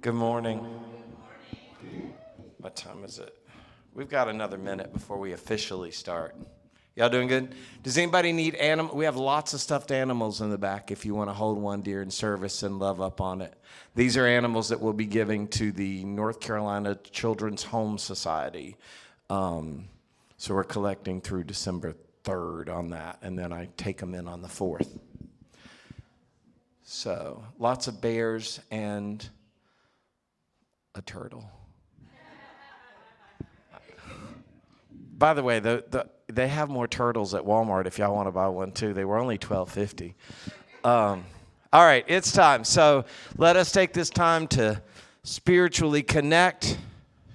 Good morning. What time is it? We've got another minute before we officially start. Y'all doing good? Does anybody need animal? We have lots of stuffed animals in the back if you want to hold one during service and love up on it. These are animals that we'll be giving to the North Carolina Children's Home Society. So we're collecting through December 3rd on that, and then I take them in on the 4th. So lots of bears and a turtle. By the way, they have more turtles at Walmart if y'all want to buy one too. They were only $12.50. All right, it's time. So let us take this time to spiritually connect,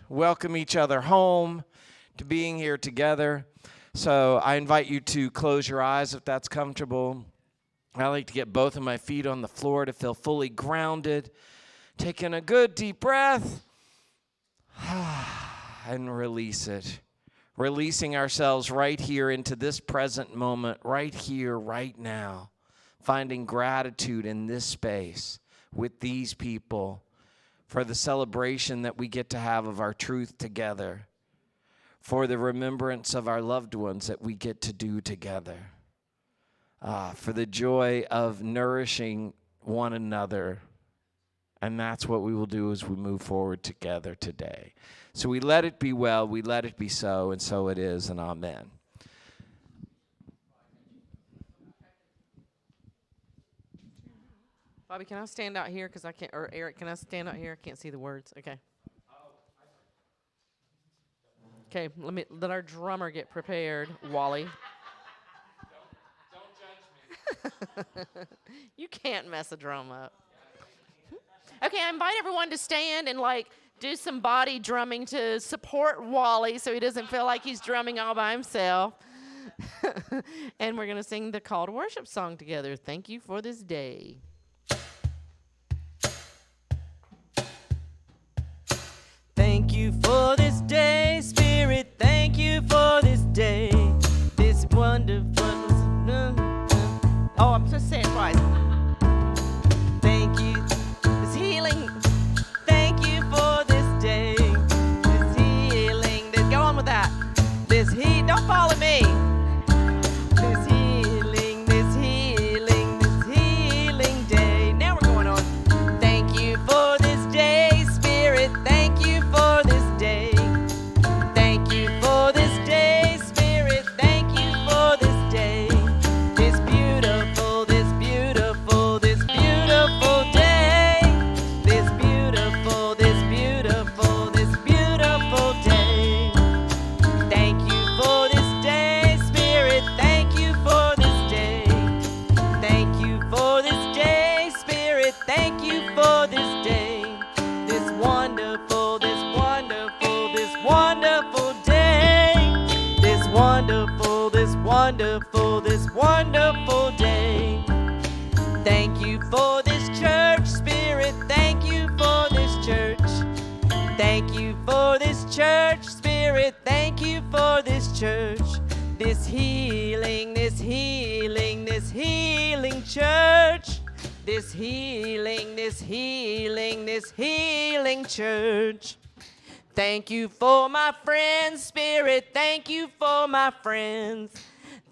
welcome each other home, to being here together. So I invite you to close your eyes if that's comfortable. I like to get both of my feet on the floor to feel fully grounded. Taking a good deep breath and release it. Releasing ourselves right here into this present moment, right here, right now. Finding gratitude in this space with these people for the celebration that we get to have of our truth together. For the remembrance of our loved ones that we get to do together. For the joy of nourishing one another. And that's what we will do as we move forward together today. So we let it be well, we let it be so, and so it is, and amen. Bobby, can I stand out here? Because I can't, or Eric, can I stand out here? I can't see the words. Okay. Okay, let our drummer get prepared, Wally. Don't judge me. You can't mess a drum up. Okay, I invite everyone to stand and do some body drumming to support Wally so he doesn't feel like he's drumming all by himself. And we're going to sing the call to worship song together. Thank you for this day. Thank you for this day, Spirit. Thank you for this day. This wonderful. Oh, I'm supposed to say it twice. Thank you. This healing. Thank you for this day. This healing. Go on with that. This heat. Don't follow me. This healing. This healing. This healing day. Now we're going on. Thank you for this day, Spirit. Thank you for this day. Thank you for this day, Spirit. Thank you for this day. This beautiful, this beautiful, this beautiful day. This beautiful, this beautiful, this beautiful day. Thank you for this day, Spirit. Thank you for this day. Thank you for this day, Spirit. Thank you for this day. This wonderful, this wonderful, this wonderful day. This wonderful, this wonderful, this wonderful day. Thank you for this church, Spirit. Thank you for this church. Thank you for this church, Spirit. Thank you for this church. This healing, this healing, this healing church. This healing, this healing, this healing church. Thank you for my friends, Spirit. Thank you for my friends.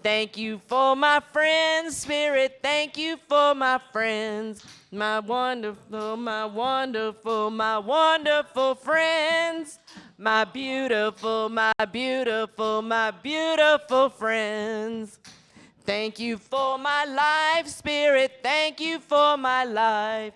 Thank you for my friends, Spirit. Thank you for my friends. My wonderful, my wonderful, my wonderful friends. My beautiful, my beautiful, my beautiful friends. Thank you for my life, Spirit. Thank you for my life.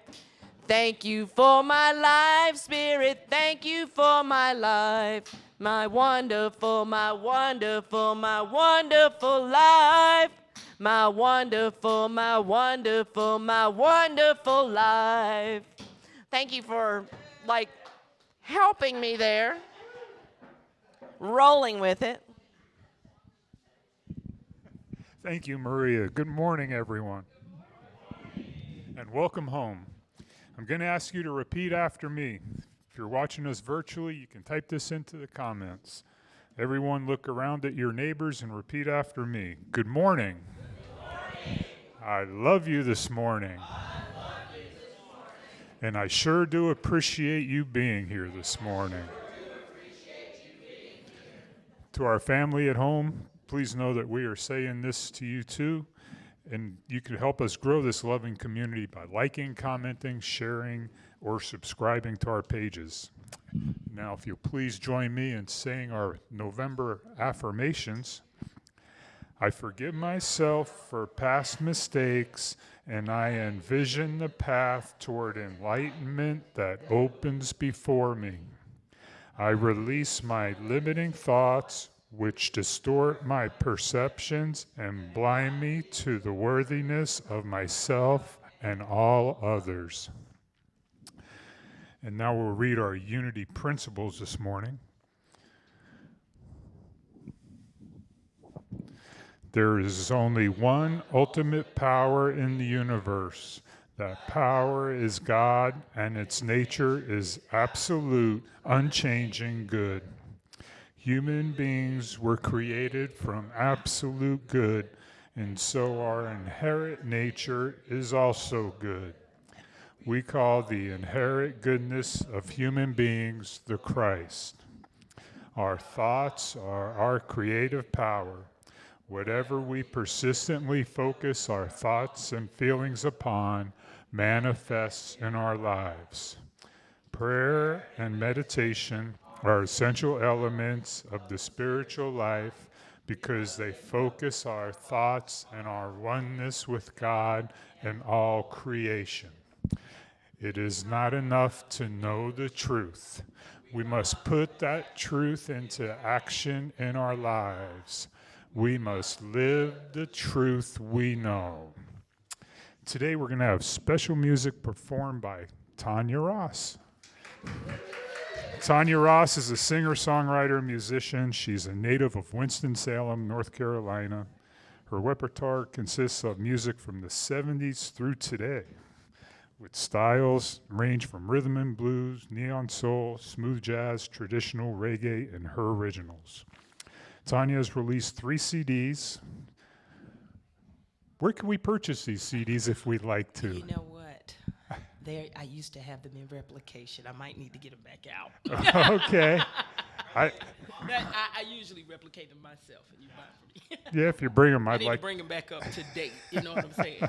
Thank you for my life, Spirit. Thank you for my life. My wonderful, my wonderful, my wonderful life. My wonderful, my wonderful, my wonderful life. Thank you for, helping me there. Rolling with it. Thank you, Maria. Good morning, everyone. And welcome home. I'm going to ask you to repeat after me. If you're watching us virtually, you can type this into the comments. Everyone look around at your neighbors and repeat after me. Good morning. Good morning. I love you this morning. And I sure do appreciate you being here this morning. To our family at home, please know that we are saying this to you too. And you can help us grow this loving community by liking, commenting, sharing, or subscribing to our pages. Now, if you'll please join me in saying our November affirmations. I forgive myself for past mistakes, and I envision the path toward enlightenment that opens before me. I release my limiting thoughts, which distort my perceptions and blind me to the worthiness of myself and all others. And now we'll read our unity principles this morning. There is only one ultimate power in the universe. That power is God, and its nature is absolute, unchanging good. Human beings were created from absolute good, and so our inherent nature is also good. We call the inherent goodness of human beings the Christ. Our thoughts are our creative power. Whatever we persistently focus our thoughts and feelings upon manifests in our lives. Prayer and meditation are essential elements of the spiritual life because they focus our thoughts and our oneness with God and all creation. It is not enough to know the truth. We must put that truth into action in our lives. We must live the truth we know. Today we're going to have special music performed by Tanya Ross. Tanya Ross is a singer, songwriter, and musician. She's a native of Winston-Salem, North Carolina. Her repertoire consists of music from the 70s through today, with styles range from rhythm and blues, neon soul, smooth jazz, traditional reggae, and her originals. Tanya has released 3 CDs. Where can we purchase these CDs if we'd like to? You know what? I used to have them in replication. I might need to get them back out. Okay. I usually replicate them myself, and you buy them from me. Yeah, if you bring them, I I'd need like. to bring them back up to date. You know what I'm saying?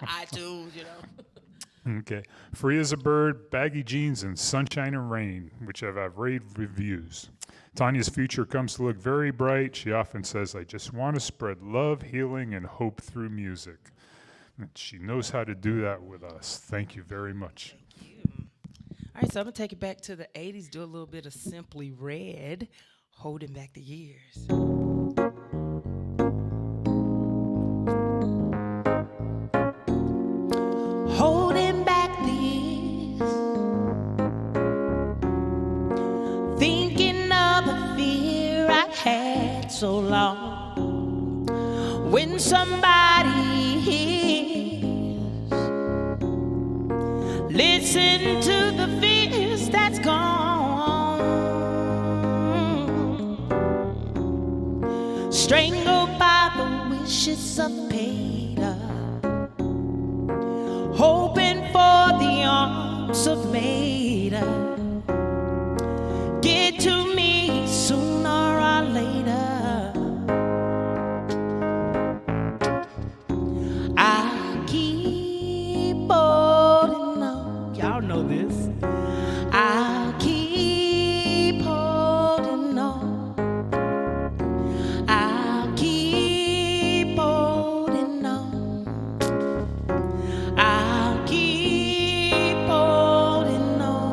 iTunes, you know. Okay. Free as a Bird, Baggy Jeans, and Sunshine and Rain, which have rave reviews. Tanya's future comes to look very bright. She often says, I just want to spread love, healing, and hope through music. And she knows how to do that with us. Thank you very much. Thank you. All right, so I'm going to take it back to the 80s, do a little bit of Simply Red, holding back the years. Holding back the years, thinking of the fear I had so long. When somebody hears, listen to the fears that's gone, strangled by the wishes of Peter, hoping for the arms of Maida. Get to me sooner or later. I keep holding on. Y'all know this. I keep holding on. I keep holding on. I'll keep holding on.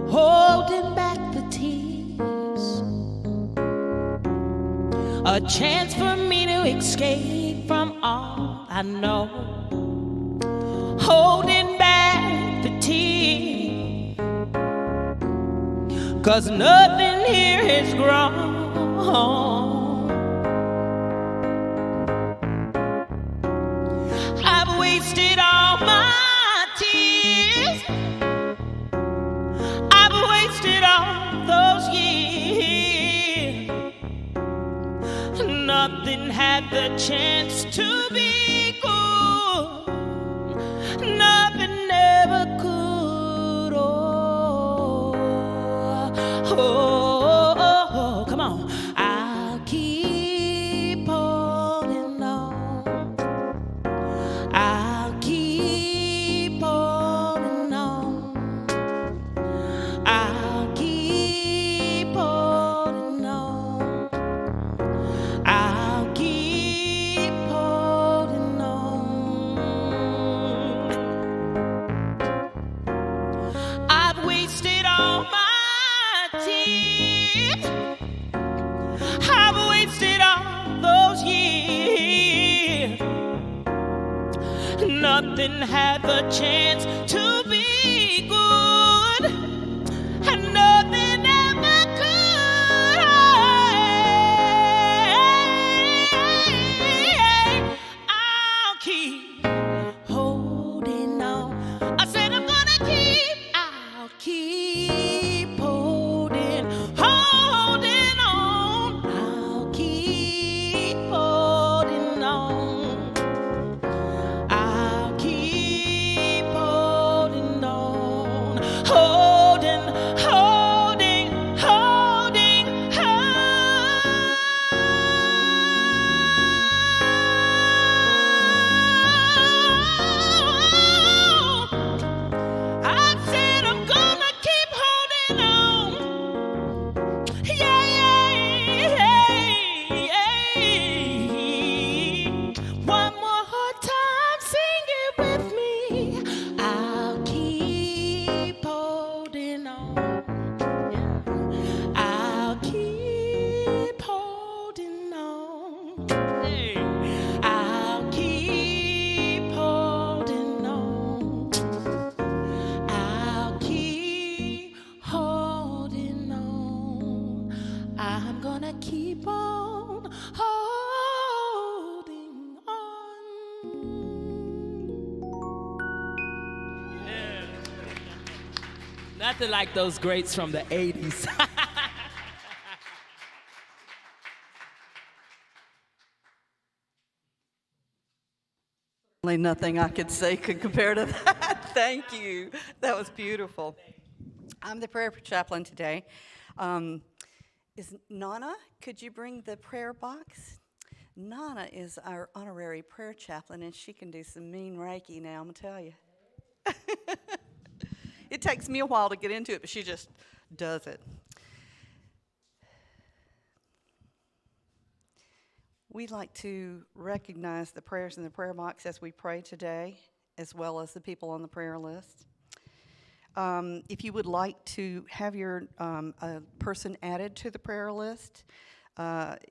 Holding back the tears, a chance for me to escape from all I know. Holding back the tears, 'cause nothing here is grown. I've wasted all my tears. I've wasted all those years. Nothing had the chance to be good. Nothing ever could. Oh, oh, oh, oh, come on. I'll keep holding on. I'll keep holding on. I'll keep holding on. I'll keep holding on. I've wasted all my tears. I've wasted all those years. Nothing had the chance to be good, and nothing ever could. I'll keep holding on. I said I'll keep holding on. I'll keep holding on. I'll keep holding on. Holding on. I said I'm gonna keep holding on. Yeah, yeah, yeah. One more time, sing it with me. I'll keep holding on. Yeah. I'll keep holding on. Hey. I'll keep holding on. I'll keep holding on. I'm gonna keep on holding on. Yeah. Nothing like those greats from the 80s. Certainly nothing I could say could compare to that. Thank you. That was beautiful. I'm the prayer chaplain today. Is Nana, could you bring the prayer box? Nana is our honorary prayer chaplain, and she can do some mean Reiki now, I'm going to tell you. It takes me a while to get into it, but she just does it. We'd like to recognize the prayers in the prayer box as we pray today, as well as the people on the prayer list. If you would like to have your a person added to the prayer list,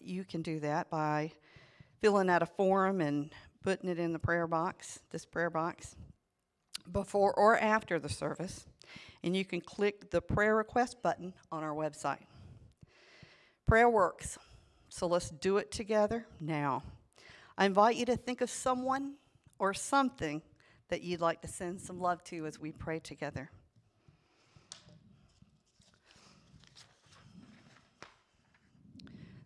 you can do that by filling out a form and putting it in the prayer box, this prayer box, before or after the service. And you can click the prayer request button on our website. Prayer works. So let's do it together now. I invite you to think of someone or something that you'd like to send some love to as we pray together.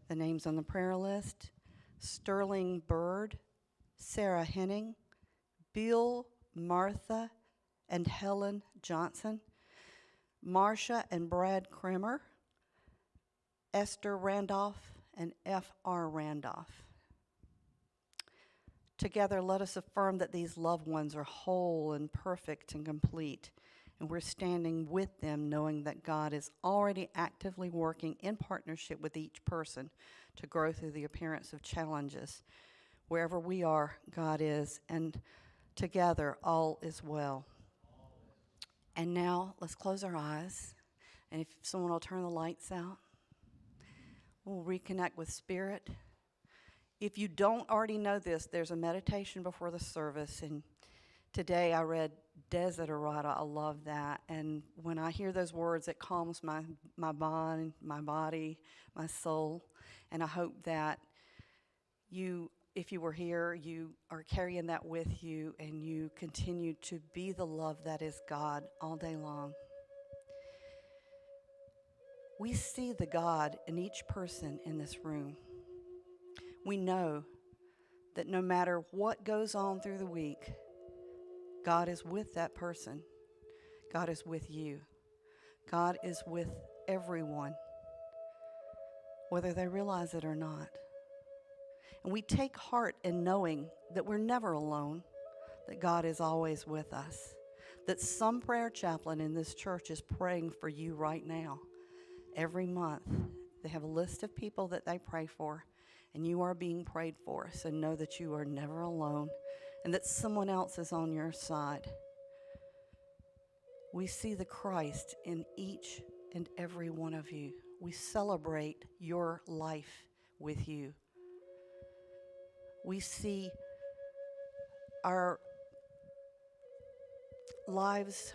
The names on the prayer list: Sterling Bird, Sarah Henning, Bill, Martha, and Helen Johnson, Marcia and Brad Kremer, Esther Randolph, and F.R. Randolph. Together, let us affirm that these loved ones are whole and perfect and complete, and we're standing with them knowing that God is already actively working in partnership with each person to grow through the appearance of challenges. Wherever we are, God is, and together, all is well. And now, let's close our eyes, and if someone will turn the lights out, we'll reconnect with Spirit. If you don't already know this, there's a meditation before the service, and today I read Desiderata. I love that, and when I hear those words, it calms my mind, my body, my soul, and I hope that you, if you were here, you are carrying that with you, and you continue to be the love that is God all day long. We see the God in each person in this room. We know that no matter what goes on through the week, God is with that person. God is with you. God is with everyone, whether they realize it or not. And we take heart in knowing that we're never alone, that God is always with us, that some prayer chaplain in this church is praying for you right now. Every month, they have a list of people that they pray for, and you are being prayed for. So know that you are never alone and that someone else is on your side. We see the Christ in each and every one of you. We celebrate your life with you. We see our lives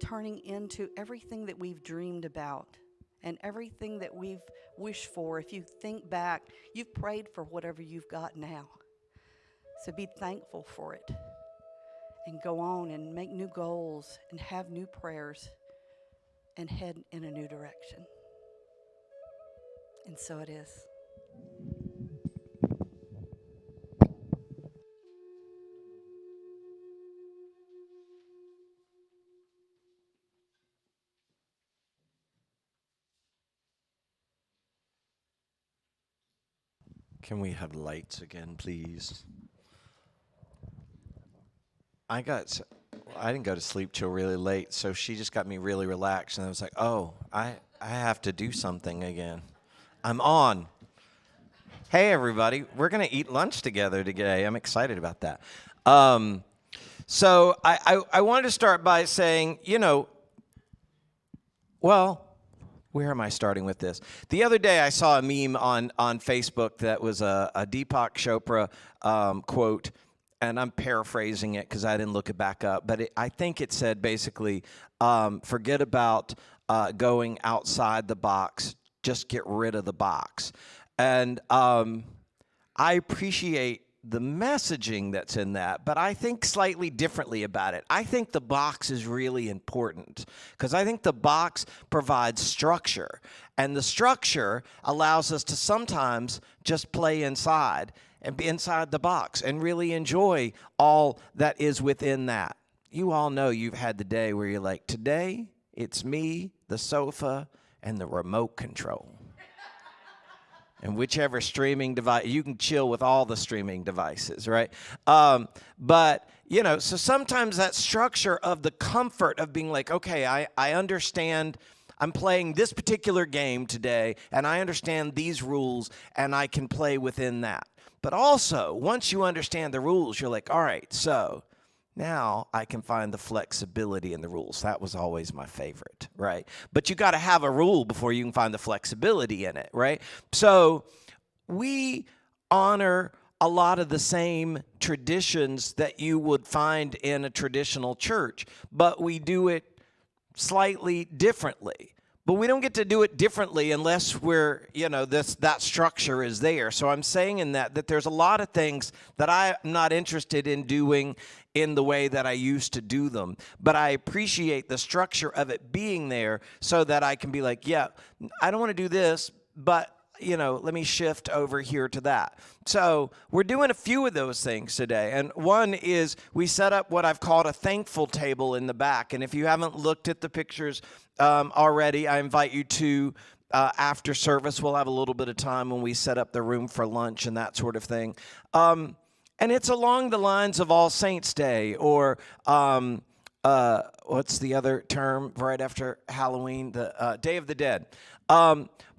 turning into everything that we've dreamed about and everything that we've wished for. If you think back, you've prayed for whatever you've got now. So be thankful for it and go on and make new goals and have new prayers and head in a new direction. And so it is. Can we have lights again, please? I didn't go to sleep till really late, so she just got me really relaxed, and I was like, oh, I have to do something again. I'm on. Hey, everybody. We're going to eat lunch together today. I'm excited about that. So I wanted to start by saying, where am I starting with this? The other day I saw a meme on Facebook that was a Deepak Chopra quote, and I'm paraphrasing it because I didn't look it back up, but I think it said basically, forget about going outside the box, just get rid of the box. And I appreciate the messaging that's in that, but I think slightly differently about it. I think the box is really important because I think the box provides structure, and the structure allows us to sometimes just play inside and be inside the box and really enjoy all that is within that. You all know you've had the day where you're like, today it's me, the sofa, and the remote control. And whichever streaming device, you can chill with all the streaming devices, right? But, so sometimes that structure of the comfort of being like, okay, I understand I'm playing this particular game today, and I understand these rules, and I can play within that. But also, once you understand the rules, you're like, all right, so now I can find the flexibility in the rules. That was always my favorite, right? But you got to have a rule before you can find the flexibility in it, right? So we honor a lot of the same traditions that you would find in a traditional church, but we do it slightly differently. But we don't get to do it differently unless we're, that structure is there. So I'm saying in that there's a lot of things that I'm not interested in doing in the way that I used to do them. But I appreciate the structure of it being there so that I can be like, yeah, I don't want to do this, but let me shift over here to that. So we're doing a few of those things today. And one is we set up what I've called a thankful table in the back. And if you haven't looked at the pictures already, I invite you to, after service, we'll have a little bit of time when we set up the room for lunch and that sort of thing. And it's along the lines of All Saints Day or what's the other term right after Halloween? The Day of the Dead.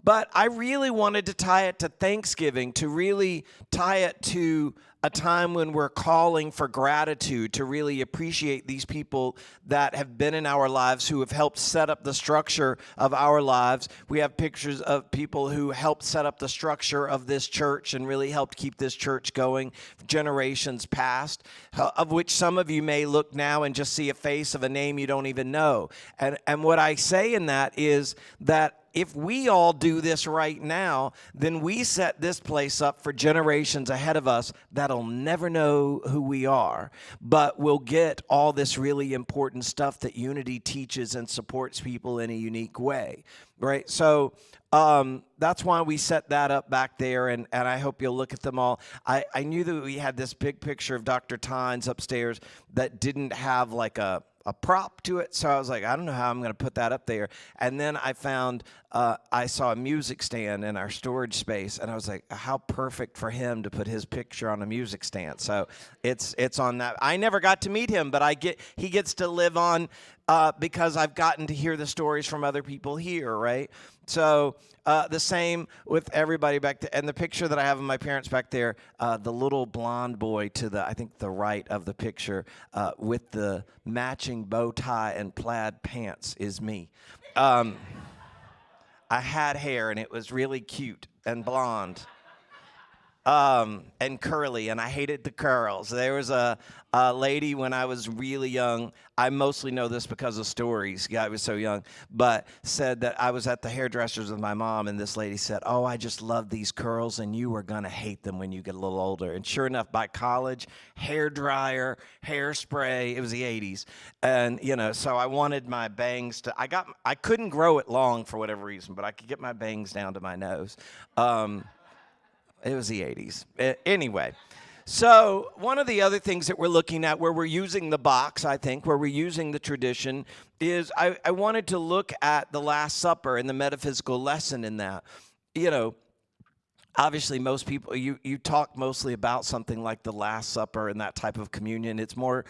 But I really wanted to tie it to Thanksgiving, to really tie it to a time when we're calling for gratitude, to really appreciate these people that have been in our lives, who have helped set up the structure of our lives. We have pictures of people who helped set up the structure of this church and really helped keep this church going generations past, of which some of you may look now and just see a face of a name you don't even know. And what I say in that is that if we all do this right now, then we set this place up for generations ahead of us that'll that'll never know who we are, but will get all this really important stuff that Unity teaches and supports people in a unique way, right? So that's why we set that up back there, and I hope you'll look at them all. I knew that we had this big picture of Dr. Tynes upstairs that didn't have like a prop to it, so I was like, I don't know how I'm going to put that up there. And then I found, I saw a music stand in our storage space, and I was like, how perfect for him to put his picture on a music stand. So it's on that. I never got to meet him, but he gets to live on because I've gotten to hear the stories from other people here, right? So the same with everybody back there. And the picture that I have of my parents back there, the little blonde boy to the, I think, the right of the picture with the matching bow tie and plaid pants is me. I had hair, and it was really cute and blonde. And curly, and I hated the curls. There was a lady when I was really young. I mostly know this because of stories. Yeah, I was so young, but said that I was at the hairdresser's with my mom, and this lady said, "Oh, I just love these curls, and you are gonna hate them when you get a little older." And sure enough, by college, hair dryer, hairspray. It was the '80s, and so I wanted my bangs to. I couldn't grow it long for whatever reason, but I could get my bangs down to my nose. It was the '80s. Anyway, so one of the other things that we're looking at where we're using the box, I think, where we're using the tradition, is I wanted to look at the Last Supper and the metaphysical lesson in that. Obviously, most people, you talk mostly about something like the Last Supper and that type of communion. It's more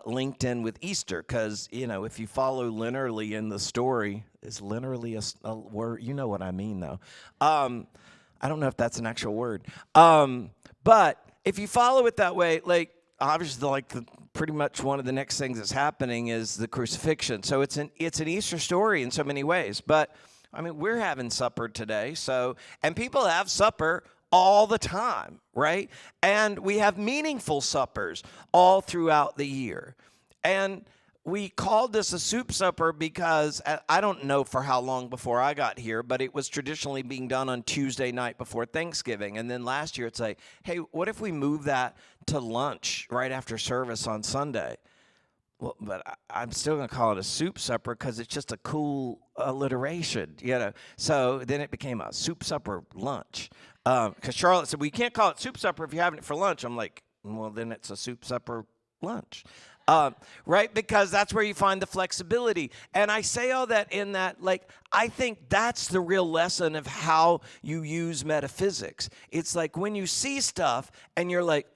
linked in with Easter because, if you follow linearly in the story, is linearly a word? You know what I mean, though. I don't know if that's an actual word. But if you follow it that way, obviously, pretty much one of the next things that's happening is the crucifixion. So it's an Easter story in so many ways. But, we're having supper today. And people have supper all the time, right? And we have meaningful suppers all throughout the year. And we called this a soup supper because I don't know for how long before I got here, but it was traditionally being done on Tuesday night before Thanksgiving. And then last year it's like, hey, what if we move that to lunch right after service on Sunday? Well, but I'm still going to call it a soup supper because it's just a cool alliteration, So then it became a soup supper lunch. Because Charlotte said, well, you can't call it soup supper if you're having it for lunch. I'm like, well, then it's a soup supper lunch. Right? Because that's where you find the flexibility. And I say all that in that, I think that's the real lesson of how you use metaphysics. It's like when you see stuff and you're like,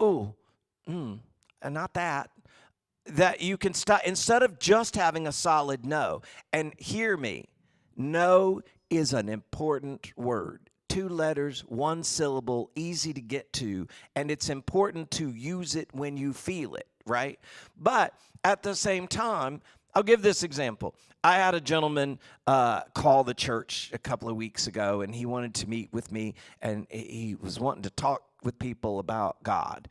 and not that you can stop, instead of just having a solid no. And hear me, no is an important word. 2 letters, 1 syllable, easy to get to, and it's important to use it when you feel it. Right? But at the same time, I'll give this example. I had a gentleman call the church a couple of weeks ago, and he wanted to meet with me, and he was wanting to talk with people about God.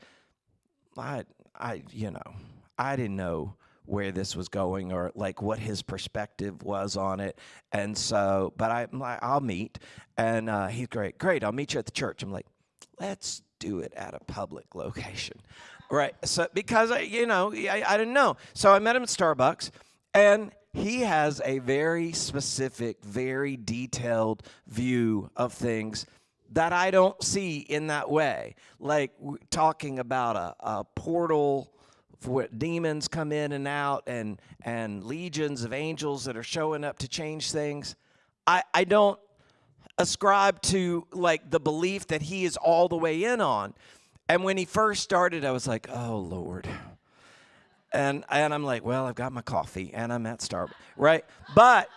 I didn't know where this was going or what his perspective was on it. And so, but I'm like, I'll meet. And he's great, I'll meet you at the church. I'm like, let's do it at a public location. Right, so because I didn't know. So I met him at Starbucks, and he has a very specific, very detailed view of things that I don't see in that way. Talking about a portal where demons come in and out and legions of angels that are showing up to change things. I don't ascribe to the belief that he is all the way in on. And when he first started, I was like, oh, Lord. And I'm like, well, I've got my coffee, and I'm at Starbucks, right? But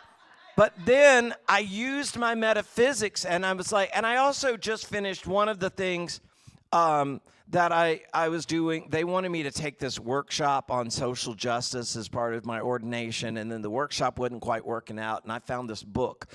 then I used my metaphysics, and I was like, and I also just finished one of the things that I was doing. They wanted me to take this workshop on social justice as part of my ordination, and then the workshop wasn't quite working out, and I found this book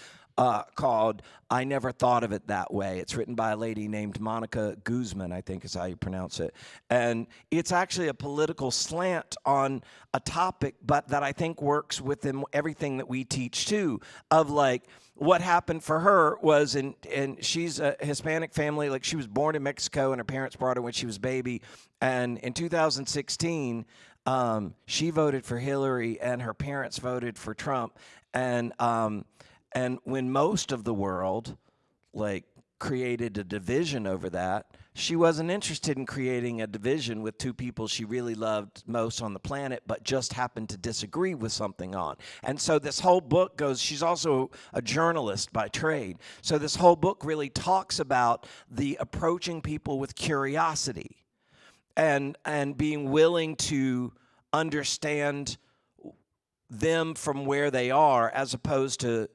called I Never Thought of It That Way. It's written by a lady named Monica Guzman, I think is how you pronounce it. And it's actually a political slant on a topic, but that I think works within everything that we teach too, of like, what happened for her was, and she's a Hispanic family, like she was born in Mexico and her parents brought her when she was a baby. And in 2016, she voted for Hillary and her parents voted for Trump. And when most of the world, like, created a division over that, she wasn't interested in creating a division with two people she really loved most on the planet, but just happened to disagree with something on. And so this whole book goes, she's also a journalist by trade. So this whole book really talks about the approaching people with curiosity and being willing to understand them from where they are, as opposed to,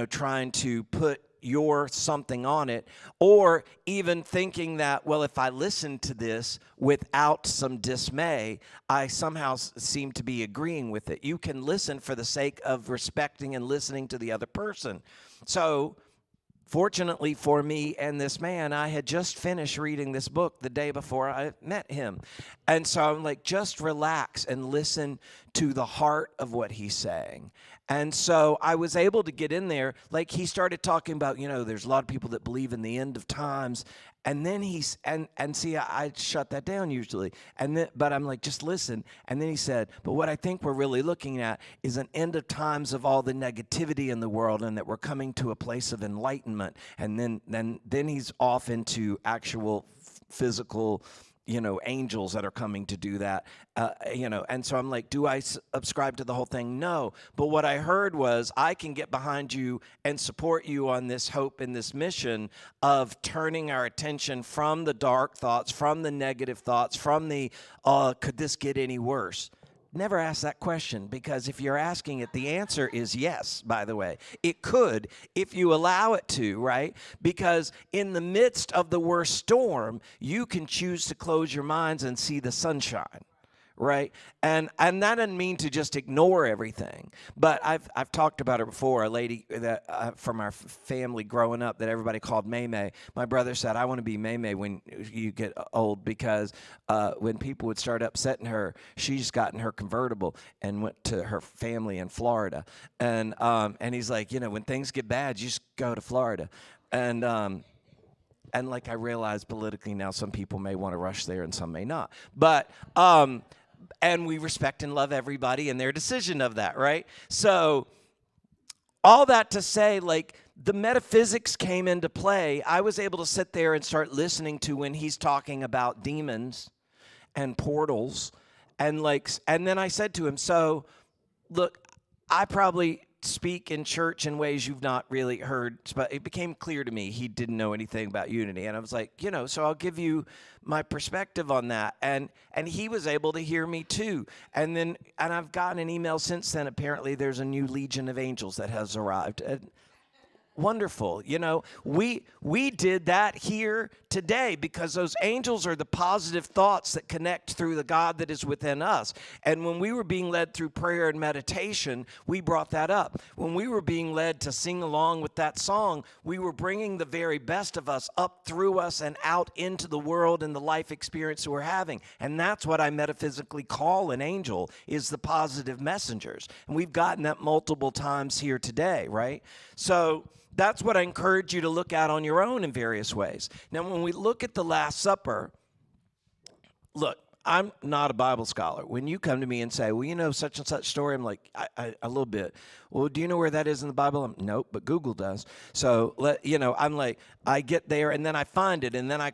trying to put your something on it, or even thinking that, well, if I listen to this without some dismay, I somehow seem to be agreeing with it. You can listen for the sake of respecting and listening to the other person. So fortunately for me and this man, I had just finished reading this book the day before I met him. And so I'm like, just relax and listen to the heart of what he's saying. And so I was able to get in there. Like, he started talking about, there's a lot of people that believe in the end of times. And then he's, and see, I shut that down usually. But I'm like, just listen. And then he said, but what I think we're really looking at is an end of times of all the negativity in the world, and that we're coming to a place of enlightenment. And then he's off into actual physical, angels that are coming to do that, and so I'm like, do I subscribe to the whole thing? No. But what I heard was, I can get behind you and support you on this hope and this mission of turning our attention from the dark thoughts, from the negative thoughts, from the, could this get any worse? Never ask that question, because if you're asking it, the answer is yes, by the way. It could, if you allow it to, right? Because in the midst of the worst storm, you can choose to close your minds and see the sunshine, right? And that doesn't mean to just ignore everything. But I've talked about her before, a lady that from our family growing up that everybody called May May. My brother said, I want to be May May when you get old, because when people would start upsetting her, she just got in her convertible and went to her family in Florida. And he's like, when things get bad, you just go to Florida. And like, I realize politically now some people may want to rush there and some may not. But and we respect and love everybody and their decision of that, right? So all that to say, like, the metaphysics came into play. I was able to sit there and start listening to when he's talking about demons and portals. And then I said to him, so look, I probably speak in church in ways you've not really heard, but it became clear to me he didn't know anything about unity. And I was like, so I'll give you my perspective on that. And he was able to hear me too. And I've gotten an email since then. Apparently there's a new legion of angels that has arrived. Wonderful. We did that here today, because those angels are the positive thoughts that connect through the God that is within us. And when we were being led through prayer and meditation, we brought that up. When we were being led to sing along with that song, we were bringing the very best of us up through us and out into the world and the life experience that we're having. And that's what I metaphysically call an angel, is the positive messengers. And we've gotten that multiple times here today, right? So that's what I encourage you to look at on your own in various ways. Now, when we look at the Last Supper, look, I'm not a Bible scholar. When you come to me and say, well, such and such story, I'm like, I a little bit. Well, do you know where that is in the Bible? Nope, but Google does. So, I'm like, I get there and then I find it, and then I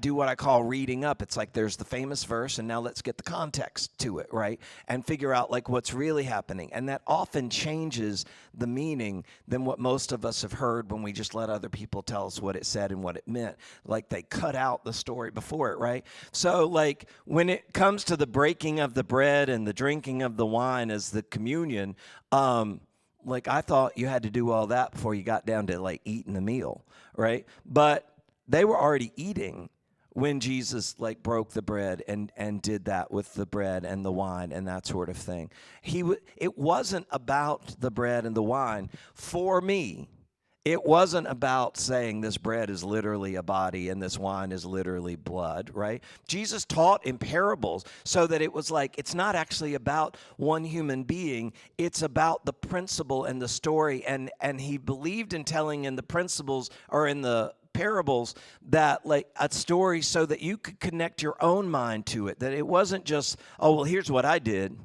do what I call reading up. It's like, there's the famous verse, and now let's get the context to it, right? And figure out like what's really happening. And that often changes the meaning than what most of us have heard when we just let other people tell us what it said and what it meant. Like, they cut out the story before it, right? So like, when it comes to the breaking of the bread and the drinking of the wine as the communion, like, I thought you had to do all that before you got down to like eating the meal, right? But they were already eating when Jesus like broke the bread and did that with the bread and the wine and that sort of thing. It wasn't about the bread and the wine. For me, It wasn't about saying this bread is literally a body and this wine is literally blood, right? Jesus taught in parables so that it was like, it's not actually about one human being. It's about the principle and the story. And he believed in telling in the principles or in the parables that like a story so that you could connect your own mind to it. That it wasn't just, oh, well, here's what I did.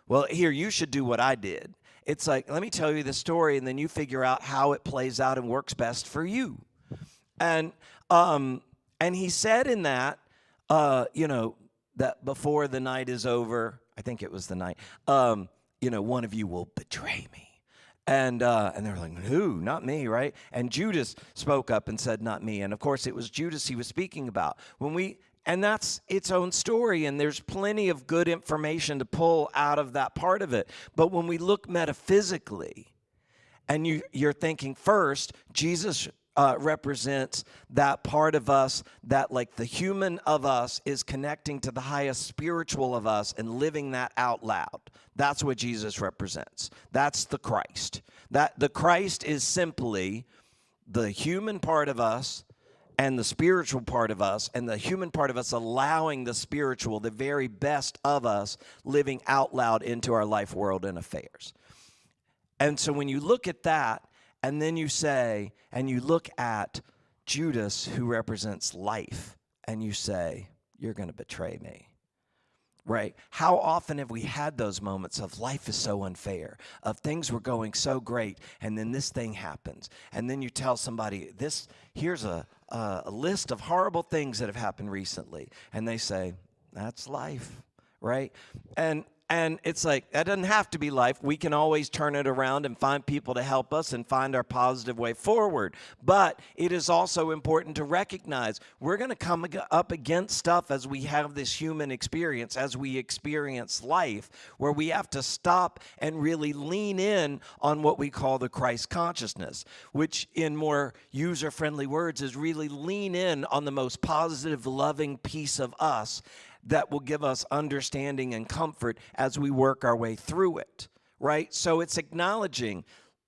Well, here, you should do what I did. It's like, let me tell you the story, and then you figure out how it plays out and works best for you. And he said in that, that before the night is over, I think it was the night, one of you will betray me. And they're like, who? Not me, right? And Judas spoke up and said, not me. And of course, it was Judas he was speaking about. And that's its own story, and there's plenty of good information to pull out of that part of it. But when we look metaphysically, and you're thinking first, Jesus represents that part of us that, like the human of us, is connecting to the highest spiritual of us and living that out loud. That's what Jesus represents. That's the Christ. That the Christ is simply the human part of us and the spiritual part of us, and the human part of us allowing the spiritual, the very best of us, living out loud into our life, world, and affairs. And so when you look at that, and then you say, and you look at Judas, who represents life, and you say, you're going to betray me. Right? How often have we had those moments of life is so unfair, of things were going so great, and then this thing happens, and then you tell somebody, here's a list of horrible things that have happened recently, and they say, that's life, right? And it's like, that doesn't have to be life. We can always turn it around and find people to help us and find our positive way forward. But it is also important to recognize we're going to come up against stuff as we have this human experience, as we experience life, where we have to stop and really lean in on what we call the Christ consciousness, which in more user-friendly words is really lean in on the most positive, loving piece of us that will give us understanding and comfort as we work our way through it, right? So it's acknowledging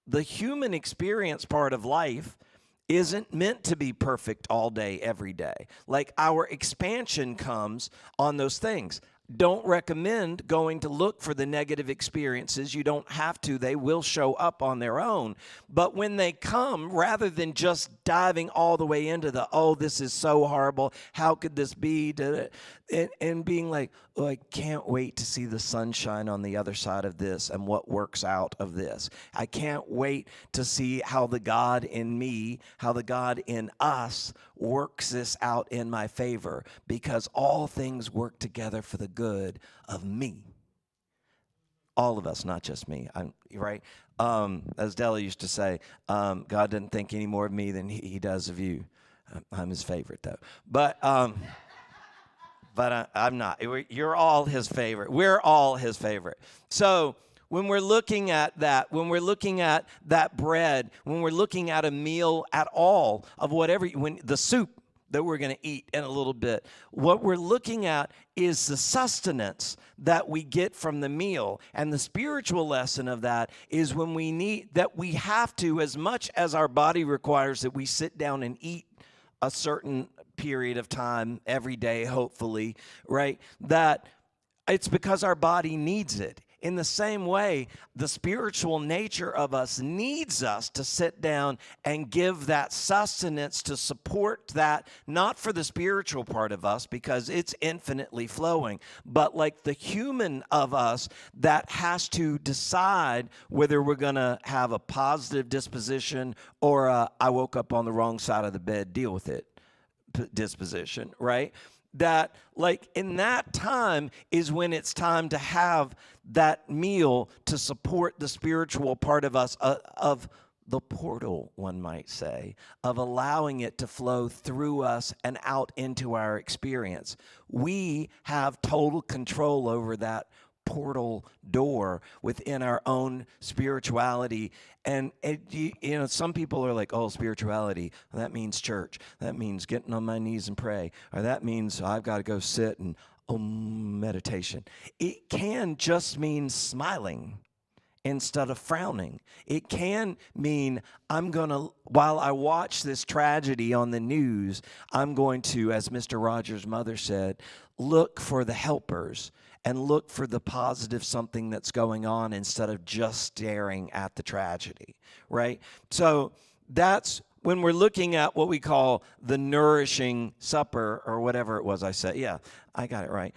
the human experience part of life isn't meant to be perfect all day, every day. Like our expansion comes on those things. Don't recommend going to look for the negative experiences. You don't have to. They will show up on their own. But when they come, rather than just diving all the way into this is so horrible, how could this be? And being like, oh, I can't wait to see the sunshine on the other side of this and what works out of this. I can't wait to see how the God in me, how the God in us works this out in my favor, because all things work together for the good of me. All of us, not just me, right? As Della used to say, God doesn't think any more of me than he does of you. I'm his favorite, though. But I'm not. You're all his favorite. We're all his favorite. So when we're looking at that, when we're looking at that bread, when we're looking at a meal at all of whatever, when the soup that we're going to eat in a little bit, what we're looking at is the sustenance that we get from the meal. And the spiritual lesson of that is when we have to, as much as our body requires that we sit down and eat a certain period of time every day, hopefully, right? That it's because our body needs it. In the same way, the spiritual nature of us needs us to sit down and give that sustenance to support that, not for the spiritual part of us because it's infinitely flowing, but like the human of us that has to decide whether we're going to have a positive disposition or I woke up on the wrong side of the bed, deal with it disposition, right? That like in that time is when it's time to have that meal to support the spiritual part of us, of the portal, one might say, of allowing it to flow through us and out into our experience. We have total control over that portal door within our own spirituality. And some people are like, oh, spirituality, well, that means church, that means getting on my knees and pray, or that means I've got to go sit and meditation. It can just mean smiling instead of frowning. It can mean while I watch this tragedy on the news, I'm going to, as Mr. Rogers' mother said, look for the helpers and look for the positive something that's going on instead of just staring at the tragedy, right? So that's when we're looking at what we call the Nourishing Supper, or whatever it was I said. Yeah, I got it right.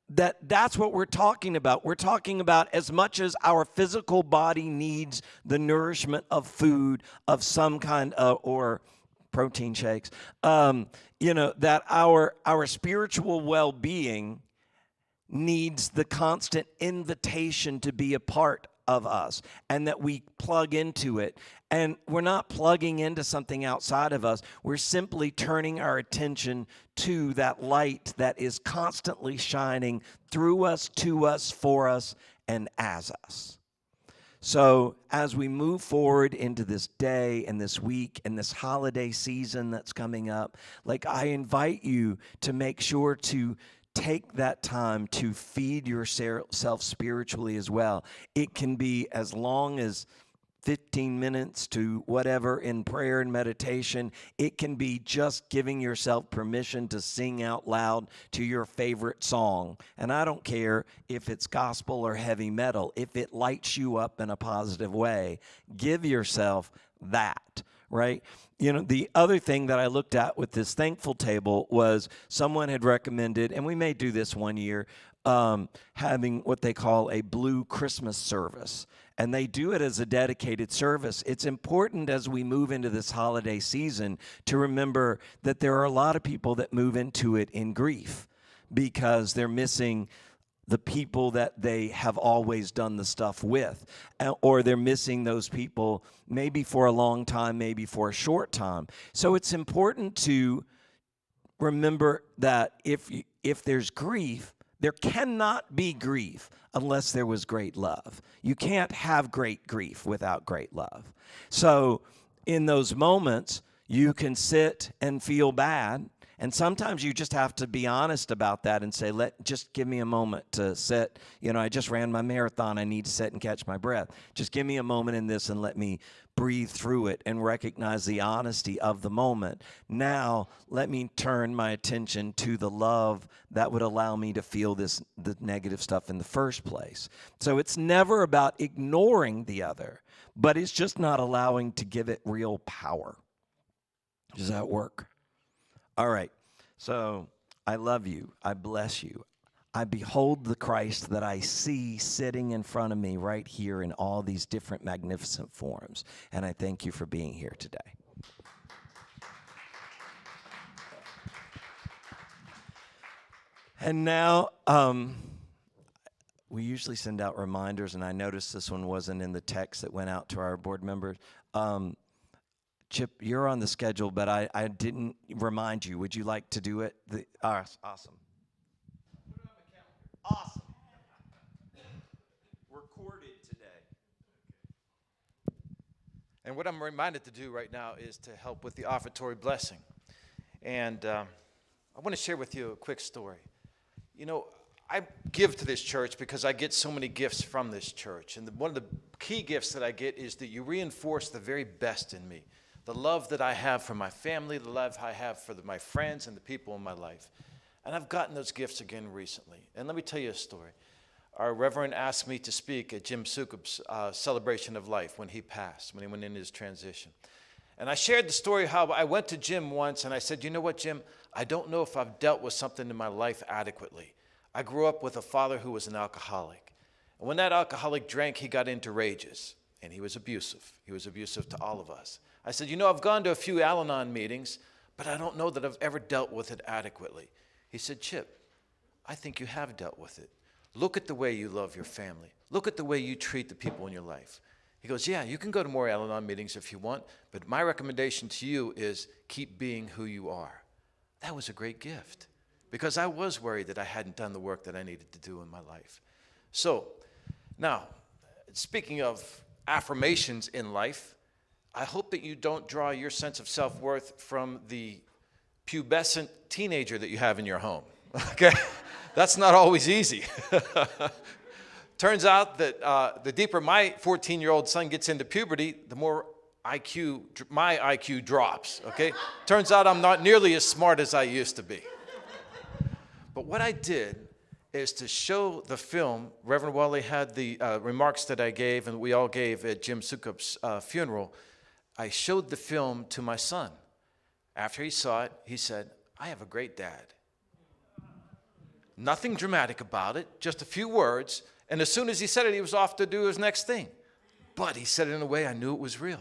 That's what we're talking about. We're talking about as much as our physical body needs the nourishment of food of some kind of, or protein shakes, that our spiritual well-being needs the constant invitation to be a part of us, and that we plug into it. And we're not plugging into something outside of us. We're simply turning our attention to that light that is constantly shining through us, to us, for us, and as us. So as we move forward into this day and this week and this holiday season that's coming up, I invite you to make sure to take that time to feed yourself spiritually as well. It can be as long as 15 minutes to whatever in prayer and meditation. It can be just giving yourself permission to sing out loud to your favorite song. And I don't care if it's gospel or heavy metal. If it lights you up in a positive way, give yourself that, right? The other thing that I looked at with this thankful table was someone had recommended, and we may do this one year, having what they call a blue Christmas service. And they do it as a dedicated service. It's important as we move into this holiday season to remember that there are a lot of people that move into it in grief because they're missing the people that they have always done the stuff with, or they're missing those people maybe for a long time, maybe for a short time. So it's important to remember that if there's grief, there cannot be grief unless there was great love. You can't have great grief without great love. So in those moments, you can sit and feel bad. And sometimes you just have to be honest about that and say, just give me a moment to sit. I just ran my marathon. I need to sit and catch my breath. Just give me a moment in this and let me breathe through it and recognize the honesty of the moment. Now, let me turn my attention to the love that would allow me to feel the negative stuff in the first place. So it's never about ignoring the other, but it's just not allowing to give it real power. Does that work? All right, so I love you. I bless you. I behold the Christ that I see sitting in front of me right here in all these different magnificent forms. And I thank you for being here today. And now, we usually send out reminders, and I noticed this one wasn't in the text that went out to our board members. Chip, you're on the schedule, but I didn't remind you. Would you like to do it? Awesome. Put it on the calendar. Awesome. Recorded today. And what I'm reminded to do right now is to help with the offertory blessing. And I want to share with you a quick story. I give to this church because I get so many gifts from this church. And one of the key gifts that I get is that you reinforce the very best in me. The love that I have for my family, the love I have for my friends and the people in my life. And I've gotten those gifts again recently. And let me tell you a story. Our Reverend asked me to speak at Jim Sukup's celebration of life when he passed, when he went in his transition. And I shared the story how I went to Jim once and I said, you know what, Jim? I don't know if I've dealt with something in my life adequately. I grew up with a father who was an alcoholic. And when that alcoholic drank, he got into rages. And he was abusive. He was abusive to all of us. I said, I've gone to a few Al-Anon meetings, but I don't know that I've ever dealt with it adequately. He said, Chip, I think you have dealt with it. Look at the way you love your family. Look at the way you treat the people in your life. He goes, yeah, you can go to more Al-Anon meetings if you want, but my recommendation to you is keep being who you are. That was a great gift because I was worried that I hadn't done the work that I needed to do in my life. So now, speaking of affirmations in life, I hope that you don't draw your sense of self-worth from the pubescent teenager that you have in your home, okay? That's not always easy. Turns out that the deeper my 14-year-old son gets into puberty, the more my IQ drops, okay? Turns out I'm not nearly as smart as I used to be. But what I did is to show the film. Reverend Wally had the remarks that I gave and we all gave at Jim Sukup's funeral. I showed the film to my son. After he saw it, he said, "I have a great dad." Nothing dramatic about it, just a few words. And as soon as he said it, he was off to do his next thing. But he said it in a way I knew it was real.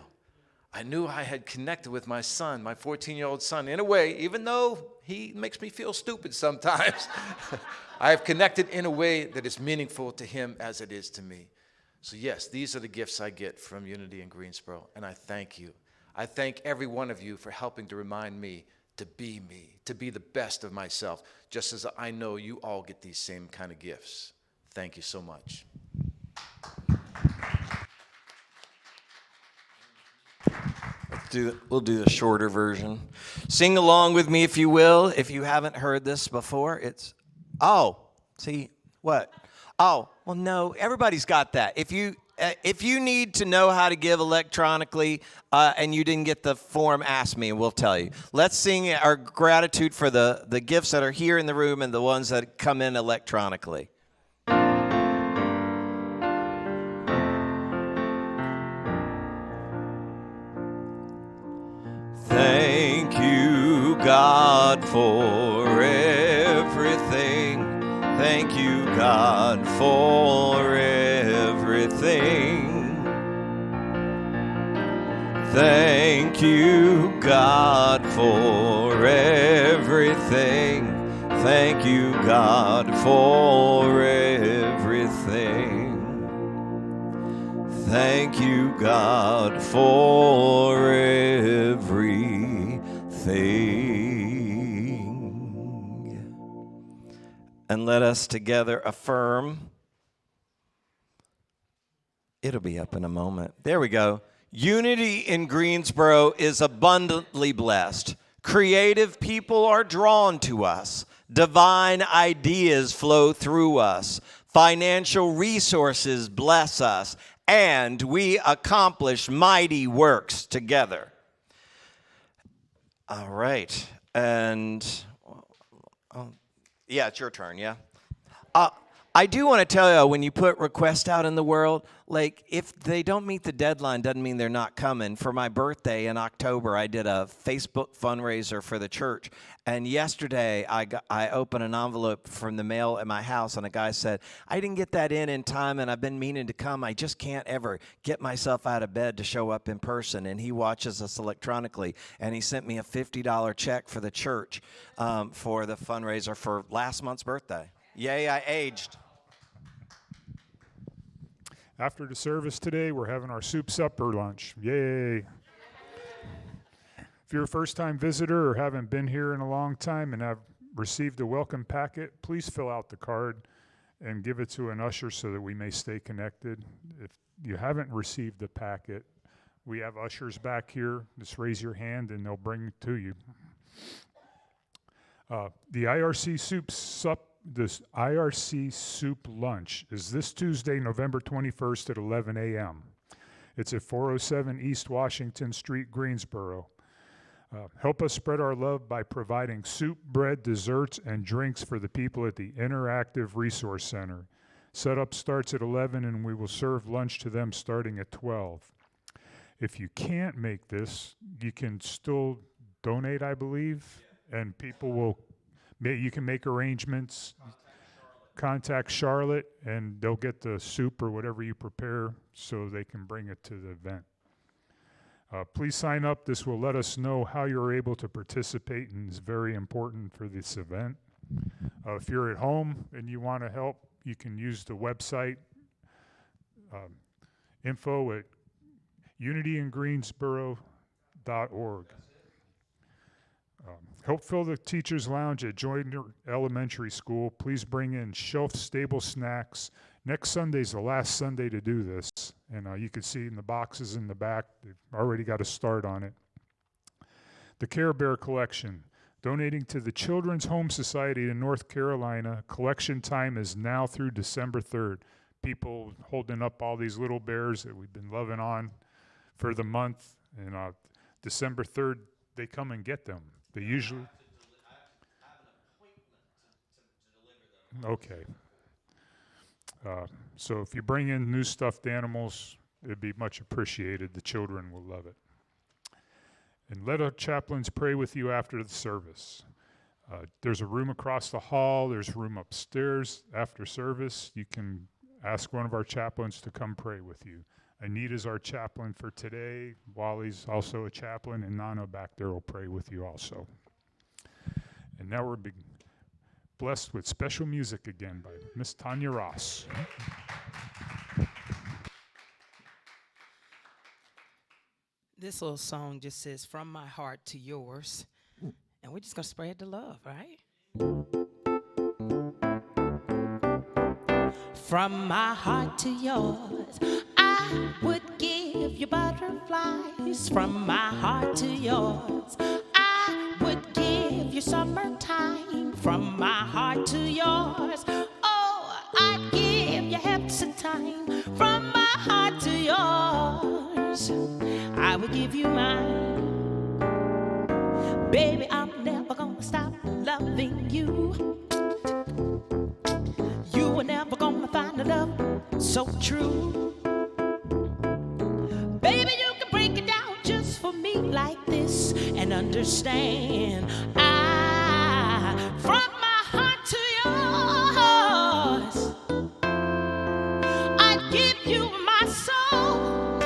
I knew I had connected with my son, my 14-year-old son, in a way, even though he makes me feel stupid sometimes. I have connected in a way that is meaningful to him as it is to me. So yes, these are the gifts I get from Unity in Greensboro, and I thank you. I thank every one of you for helping to remind me, to be the best of myself, just as I know you all get these same kind of gifts. Thank you so much. We'll do the shorter version. Sing along with me if you will. If you haven't heard this before, it's, oh, see, what? Oh, well, no, everybody's got that. If you need to know how to give electronically and you didn't get the form, ask me and we'll tell you. Let's sing our gratitude for the gifts that are here in the room and the ones that come in electronically. Thank you, God, for everything. Thank you, God, for everything. Thank you, God, for everything. Thank you, God, for everything. Thank you, God, for everything. And let us together affirm. It'll be up in a moment. There we go. Unity in Greensboro is abundantly blessed. Creative people are drawn to us. Divine ideas flow through us. Financial resources bless us. And we accomplish mighty works together. All right. And, yeah, it's your turn, yeah? I do want to tell you, when you put requests out in the world, like, if they don't meet the deadline, doesn't mean they're not coming. For my birthday in October, I did a Facebook fundraiser for the church. And yesterday, I opened an envelope from the mail at my house, and a guy said, "I didn't get that in time, and I've been meaning to come. I just can't ever get myself out of bed to show up in person." And he watches us electronically, and he sent me a $50 check for the church for the fundraiser for last month's birthday. Yay, I aged. After the service today, we're having our soup supper lunch. Yay. If you're a first-time visitor or haven't been here in a long time and have received a welcome packet, please fill out the card and give it to an usher so that we may stay connected. If you haven't received the packet, we have ushers back here. Just raise your hand and they'll bring it to you. The IRC soup lunch is this Tuesday, November 21st at 11 a.m. It's at 407 East Washington Street, Greensboro. Help us spread our love by providing soup, bread, desserts, and drinks for the people at the Interactive Resource Center. Setup starts at 11 and we will serve lunch to them starting at 12. If you can't make this, you can still donate, I believe, and people will, you can make arrangements. Contact Charlotte and they'll get the soup or whatever you prepare so they can bring it to the event. Please sign up. This will let us know how you're able to participate and is very important for this event. If you're at home and you want to help, you can use the website info at unityingreensboro.org. Help fill the Teacher's Lounge at Joyner Elementary School. Please bring in shelf-stable snacks. Next Sunday's the last Sunday to do this, and you can see in the boxes in the back, they've already got a start on it. The Care Bear Collection. Donating to the Children's Home Society in North Carolina. Collection time is now through December 3rd. people holding up all these little bears that we've been loving on for the month. And December 3rd, they come and get them. They usually... Okay. So if you bring in new stuffed animals, it'd be much appreciated. The children will love it. And let our chaplains pray with you after the service. There's a room across the hall. There's room upstairs after service. You can ask one of our chaplains to come pray with you. Anita's our chaplain for today. Wally's also a chaplain, and Nana back there will pray with you also. And now we're blessed with special music again by Miss Tanya Ross. This little song just says, "From my heart to yours." And we're just going to spread the love, right? From my heart to yours, I would give you butterflies. From my heart to yours, I would give you summertime. From my heart to yours, oh, I'd give you heptatine. From my heart to yours, I would give you mine. Baby, I'm never gonna stop loving you. You were never gonna find a love so true. Baby, you can break it down just for me like this and understand. From my heart to yours, I'd give you my soul.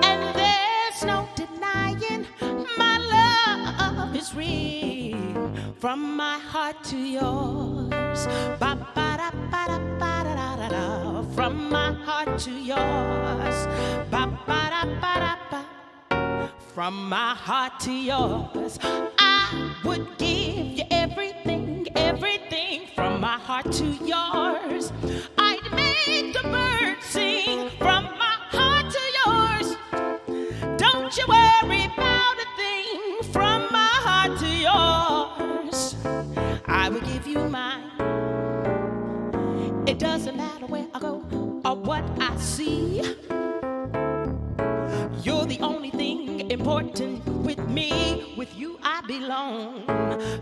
And there's no denying my love is real. From my heart to yours, ba-ba-da-ba-da-ba-da-da-da. From my heart to yours, ba-ba-da-ba-da-ba. From my heart to yours, I would give you everything, everything. From my heart to yours, I'd make the birds sing. From my heart to yours, don't you worry about a thing. From my heart to yours, I will give you mine. It doesn't matter where I go or what I see. You're the only thing important with me. With you I belong.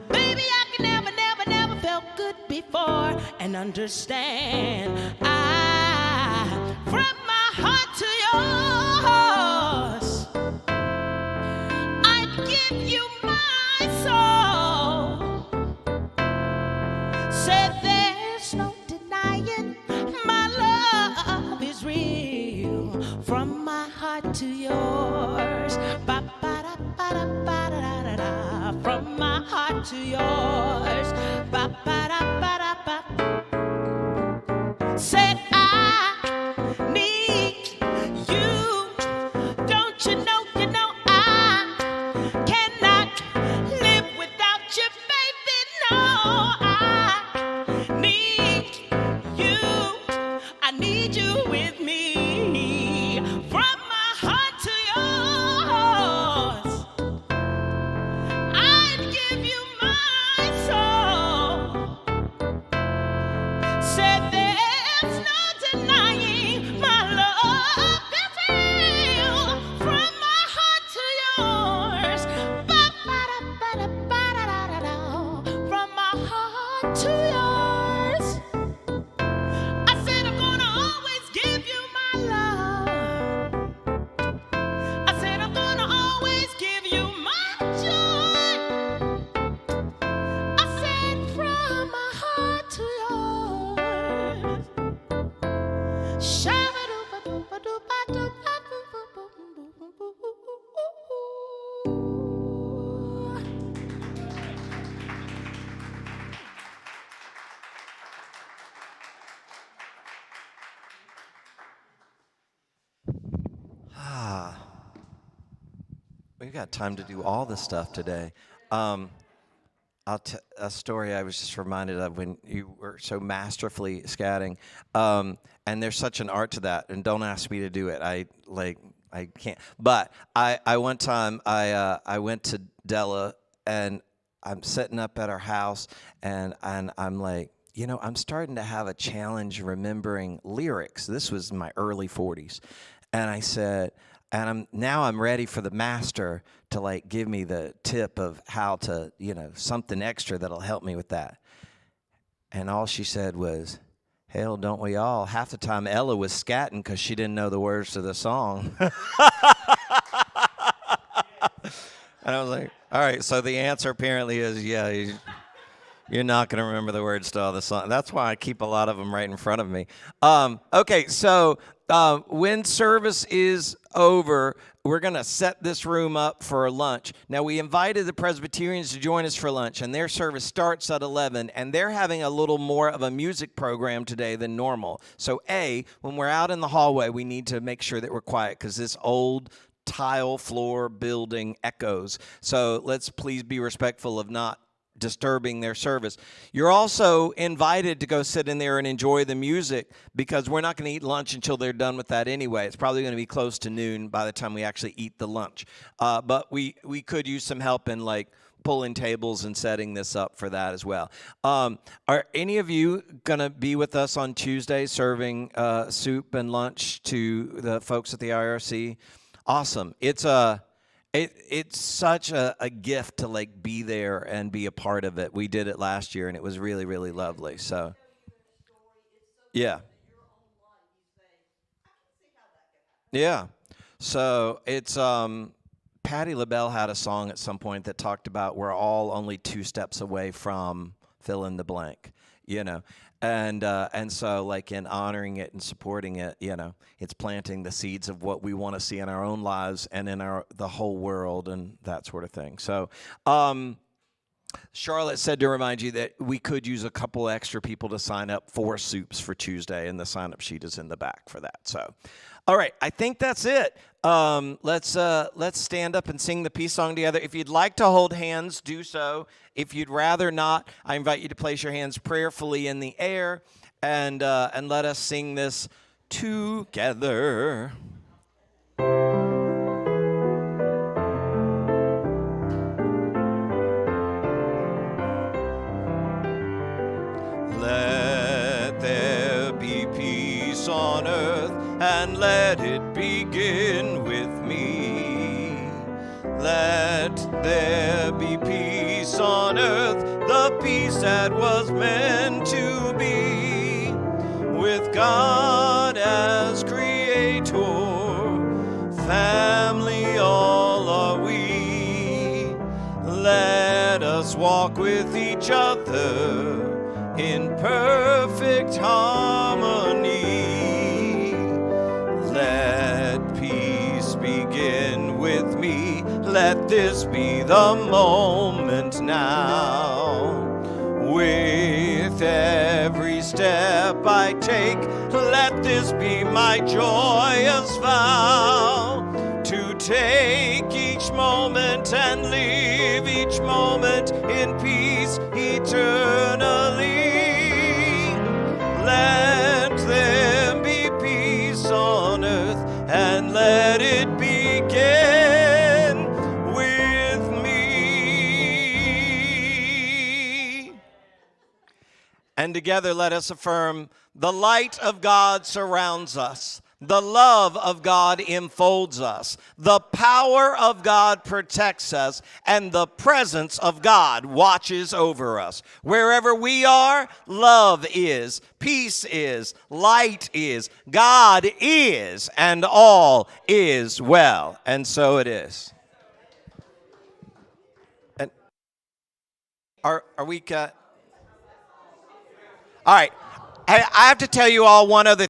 Baby, I can never, never, never felt good before and understand. From my heart to yours, I'd give you my soul. Said there's no denying my love is real. From my heart to yours, ba-ba-da-ba-da-ba-da-da-da. From my heart to yours, ba-ba-da-ba-da-ba. Said I need you. Don't you know I cannot live without you, baby. No, I need you. I need you with me. From my heart to yours, I'd give you my soul. Said there's no denying my love is real. From my heart to yours, ba-ba-da-ba-da-ba-da-da-da. From my heart to yours, I said I'm gonna always give you my love. I said I'm gonna always give you my joy. I said from my heart to yours. We've got time to do all this stuff today. A story I was just reminded of when you were so masterfully scatting. And there's such an art to that. And don't ask me to do it. I can't. But one time I went to Della, and I'm sitting up at her house, and I'm like, I'm starting to have a challenge remembering lyrics. This was in my early 40s. And I said, and I'm ready for the master to like give me the tip of how to, something extra that'll help me with that. And all she said was, hell, don't we all? Half the time Ella was scatting because she didn't know the words to the song. And I was like, all right, so the answer apparently is, yeah, you're not going to remember the words to all the songs. That's why I keep a lot of them right in front of me. Okay, so when service is over, we're going to set this room up for lunch. Now, we invited the Presbyterians to join us for lunch, and their service starts at 11, and they're having a little more of a music program today than normal. So, when we're out in the hallway, we need to make sure that we're quiet because this old tile floor building echoes. So let's please be respectful of not disturbing their service. You're also invited to go sit in there and enjoy the music because we're not going to eat lunch until they're done with that anyway. It's probably going to be close to noon by the time we actually eat the lunch. But we could use some help in like pulling tables and setting this up for that as well. Are any of you going to be with us on Tuesday serving soup and lunch to the folks at the IRC? Awesome. It's such a gift to like be there and be a part of it. We did it last year and it was really, really lovely. So yeah. Yeah. So it's Patti LaBelle had a song at some point that talked about we're all only 2 steps away from fill in the blank, And so, like, in honoring it and supporting it, it's planting the seeds of what we want to see in our own lives and in the whole world and that sort of thing. So, Charlotte said to remind you that we could use a couple extra people to sign up for soups for Tuesday, and the sign-up sheet is in the back for that. So, all right, I think that's it. Let's stand up and sing the peace song together. If you'd like to hold hands, do so. If you'd rather not, I invite you to place your hands prayerfully in the air and let us sing this together. Let there be peace on earth, and let it begin with me. Let there be peace on earth, the peace that was meant to be. With God as creator, family all are we. Let us walk with each other in perfect harmony. Let peace begin with me. Let this be the moment now. With every step I take, let this be my joyous vow. To take each moment and live each moment in peace eternally. Let there be peace on earth, and let it begin with me. And together let us affirm, the light of God surrounds us. The love of God enfolds us. The power of God protects us. And the presence of God watches over us. Wherever we are, love is, peace is, light is, God is, and all is well. And so it is. And are we cut? All right. I have to tell you all one other